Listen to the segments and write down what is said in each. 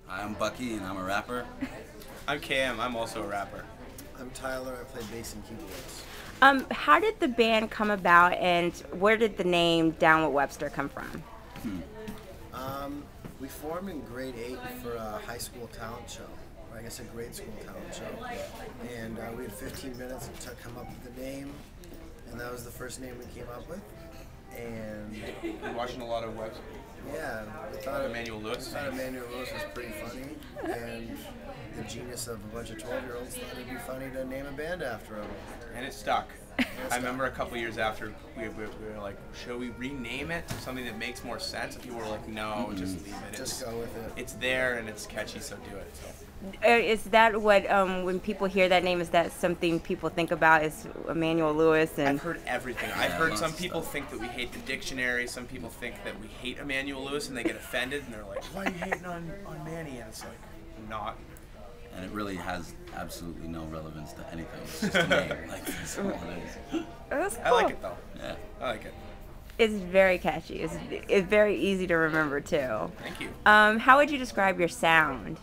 I'm Bucky, and I'm a rapper. I'm Cam. I'm also a rapper. I'm Tyler. I play bass and keyboards. How did the band come about, and where did the name Down with Webster come from? We formed in grade 8 for a high school talent show, or I guess a grade school talent show. And we had 15 minutes to come up with the name, and that was the first name we came up with. And We're watching a lot of Webster. yeah, we thought Emmanuel Lewis. We thought Emmanuel Lewis was pretty funny, and the genius of a bunch of 12-year-olds thought it'd be funny to name a band after him. And it stuck. I remember a couple years after we were like, should we rename it to something that makes more sense? And people were like, no, just leave it. Just go with it. It's there and it's catchy, so do it. So. Is that what, when people hear that name, is that something people think about is Emmanuel Lewis? And I've heard everything. I've heard some people think that we hate the dictionary. Some people think that we hate Emmanuel Lewis, and they get offended, and they're like, why are you hating on Manny? And it's like, not. And it really has absolutely no relevance to anything. It's just a name. Like, that's all it is. That's cool. I like it, though. Yeah. I like it. It's very catchy. It's very easy to remember, too. Thank you. How would you describe your sound?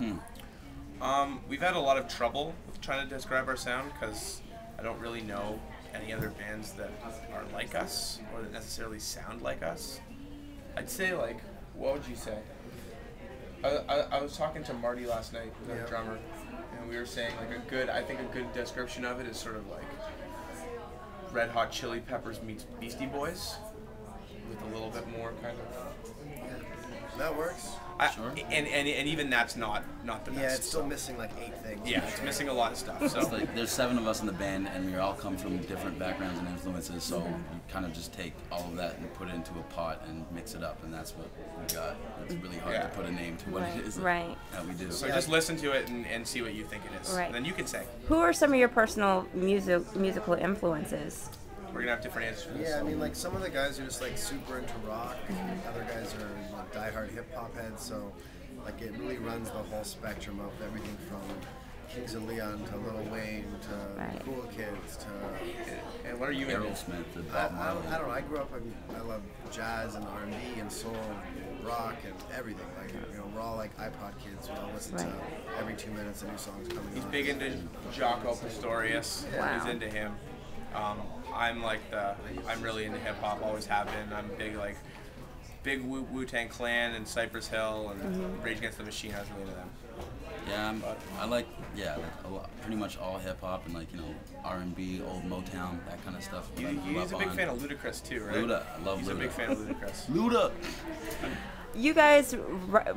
We've had a lot of trouble with trying to describe our sound because I don't really know any other bands that are like us or that necessarily sound like us. I'd say, like, what would you say? I was talking to Marty last night, who's our drummer, and we were saying, like, I think a good description of it is sort of like Red Hot Chili Peppers meets Beastie Boys with a little bit more kind of... That works. Sure. And even that's not the best. Yeah, it's still missing like 8 things. Yeah, it's missing a lot of stuff. So It's like there's 7 of us in the band, and we all come from different backgrounds and influences. So you kind of just take all of that and put it into a pot and mix it up, and that's what we got. It's really hard to put a name to what it is Right. that we do. So just listen to it and see what you think it is. Right. And then you can say. Who are some of your personal musical influences? We're going to have different answers for this. Yeah, I mean, like some of the guys are just like super into rock. Other guys are diehard hip hop heads. So, like, it really runs the whole spectrum of everything from Kings of Leon to Lil Wayne to Cool Kids to. And what are you into? Aerosmith, the I Bob Marley. don't know. I grew up. I love jazz and R&B and soul, rock and everything. Like, you know, we're all like iPod kids. We all listen to every 2 minutes a new song's coming He's on. big into Jaco Pastorius. Wow. He's into him. I'm really into hip hop. Always have been. I'm big Wu-Tang Clan and Cypress Hill and Rage Against the Machine. I was really into them. Yeah, I like pretty much all hip hop and like R&B, old Motown, that kind of stuff. He's a big fan of Ludacris too, right? Luda, I love Luda. He's a big fan of Ludacris. Luda. You guys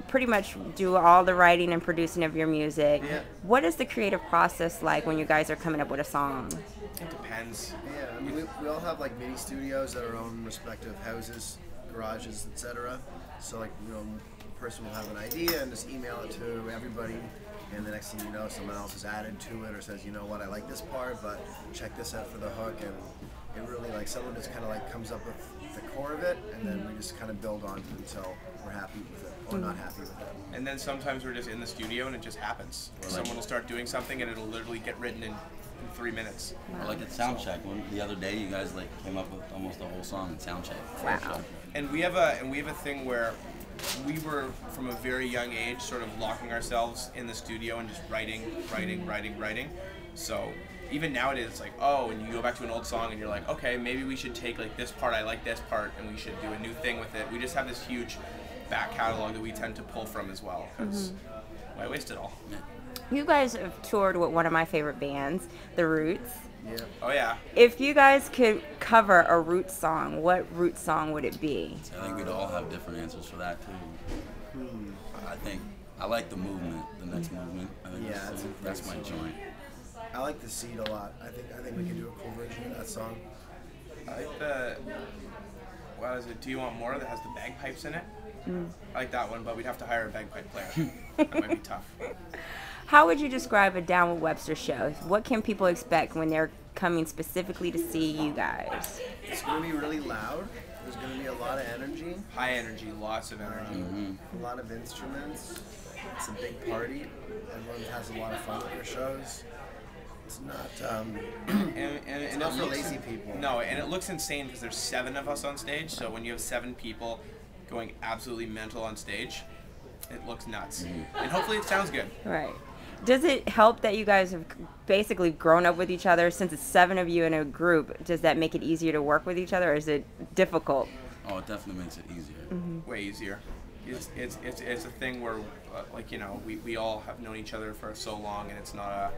pretty much do all the writing and producing of your music. Yeah. What is the creative process like when you guys are coming up with a song? It depends. Yeah, I mean, we all have like mini studios at our own respective houses, garages, etc. So like, a person will have an idea and just email it to everybody, and the next thing you know, someone else has added to it or says, you know what, I like this part, but check this out for the hook, and it really like someone just kind of like comes up with the core of it, and then we just kind of build on it until we're happy with it or not happy with it. And then sometimes we're just in the studio and it just happens. Someone will start doing something and it'll literally get written in 3 minutes. Or like at Soundcheck, the other day you guys like came up with almost the whole song at Soundcheck. Wow. And we have a thing where we were from a very young age sort of locking ourselves in the studio and just writing. So even nowadays it's like, and you go back to an old song and you're like, okay, maybe we should take like this part, I like this part, and we should do a new thing with it. We just have this huge back catalog that we tend to pull from as well, because why waste it all? Yeah. You guys have toured with one of my favorite bands, The Roots. Yeah. Oh yeah. If you guys could cover a Roots song, what Roots song would it be? I think we'd all have different answers for that too. I think I like the movement, the next movement. I think that's my joint. I like The Seed a lot. I think we can do a cool version of that song. I like what is it? Do You Want More? That has the bagpipes in it. I like that one, but we'd have to hire a bagpipe player. That might be tough. How would you describe a Down with Webster show? What can people expect when they're coming specifically to see you guys? It's going to be really loud. There's going to be a lot of energy. High energy, lots of energy. A lot of instruments. It's a big party. Everyone has a lot of fun at their shows. It's not it's not for lazy people. No, and it looks insane because there's 7 of us on stage. So when you have 7 people going absolutely mental on stage, it looks nuts, and hopefully it sounds good. Right. Does it help that you guys have basically grown up with each other? Since it's 7 of you in a group, does that make it easier to work with each other, or is it difficult? Oh, it definitely makes it easier. Way easier. It's a thing where, like, you know, we all have known each other for so long, and it's not a,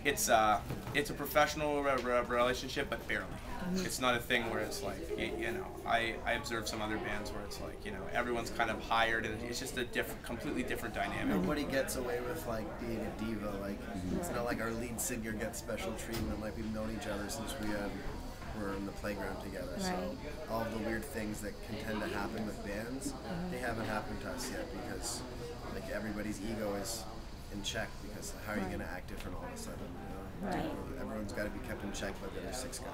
it's a professional relationship, but barely. It's not a thing where it's like, you know, I observe some other bands where it's like, you know, everyone's kind of hired, and it's just a completely different dynamic. Nobody gets away with like being a diva. Like it's not like our lead singer gets special treatment. Like we've known each other since were in the playground together. Right. So all of the weird things that can tend to happen with bands, they haven't happened to us yet because like everybody's ego is in check. Because how are you going to act different all of a sudden? You know? Right. Everyone's got to be kept in check by the other 6 guys.